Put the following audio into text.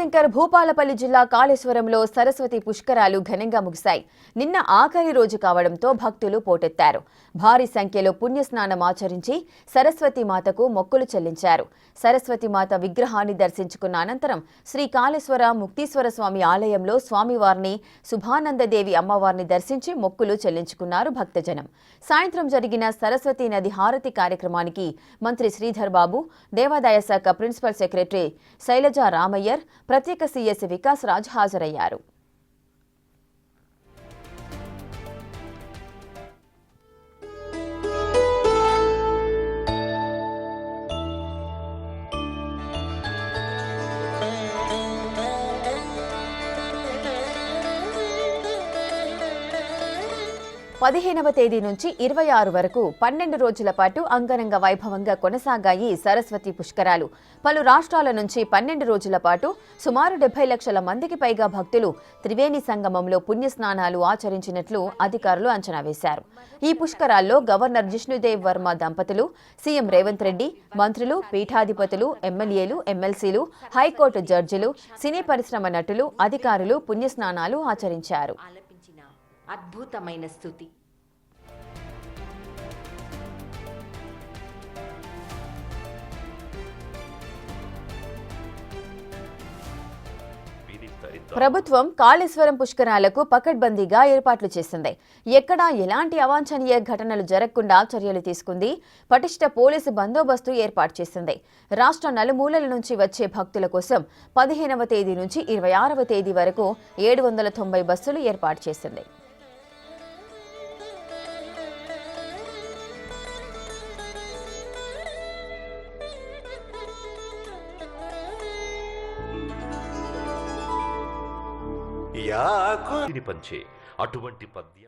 శంకర్ భూపాలపల్లి జిల్లా కాళేశ్వరంలో సరస్వతి పుష్కరాలు ఘనంగా ముగిశాయి. నిన్న ఆఖరి రోజు కావడంతో భక్తులు పోటెత్తారు. భారీ సంఖ్యలో పుణ్యస్నానం ఆచరించి సరస్వతి మాతకు మొక్కులు చెల్లించారు. సరస్వతి మాత విగ్రహాన్ని దర్శించుకున్న అనంతరం శ్రీ కాళేశ్వర ముక్తీశ్వర స్వామి ఆలయంలో స్వామివారిని, శుభానందదేవి అమ్మవారిని దర్శించి మొక్కులు చెల్లించుకున్నారు భక్తజనం. సాయంత్రం జరిగిన సరస్వతి నది హారతి కార్యక్రమానికి మంత్రి శ్రీధర్ బాబు, దేవాదాయ శాఖ ప్రిన్సిపల్ సెక్రటరీ శైలజా రామయ్యర్, ప్రత్యేక సీఎస్ వికాస్ రాజ్ హాజరయ్యారు. పదిహేనవ తేదీ నుంచి 26 వరకు 12 రోజుల పాటు అంగరంగ వైభవంగా కొనసాగాయి సరస్వతి పుష్కరాలు. పలు రాష్ట్రాల నుంచి 12 రోజుల పాటు సుమారు 70 లక్షల మందికి పైగా భక్తులు త్రివేణి సంగమంలో పుణ్యస్నానాలు ఆచరించినట్లు అధికారులు అంచనా వేశారు. ఈ పుష్కరాల్లో గవర్నర్ జిష్ణుదేవ్ వర్మ దంపతులు, సీఎం రేవంత్ రెడ్డి, మంత్రులు, పీఠాధిపతులు, ఎమ్మెల్యేలు, ఎమ్మెల్సీలు, హైకోర్టు జడ్జిలు, సినీ పరిశ్రమ నటులు, అధికారులు పుణ్యస్నానాలు ఆచరించారు. అద్భుతమైన స్తుతి. ప్రభుత్వం కాళేశ్వరం పుష్కరాలకు పకడ్బందీగా ఏర్పాట్లు చేసింది. ఎక్కడా ఎలాంటి అవాంఛనీయ ఘటనలు జరగకుండా చర్యలు తీసుకుంది. పటిష్ట పోలీసు బందోబస్తు ఏర్పాటు చేసింది. రాష్ట్ర నలుమూలల నుంచి వచ్చే భక్తుల కోసం 15వ తేదీ నుంచి 26వ తేదీ వరకు 790 బస్సులు ఏర్పాటు చేసింది. పంచే అటువంటి పద్య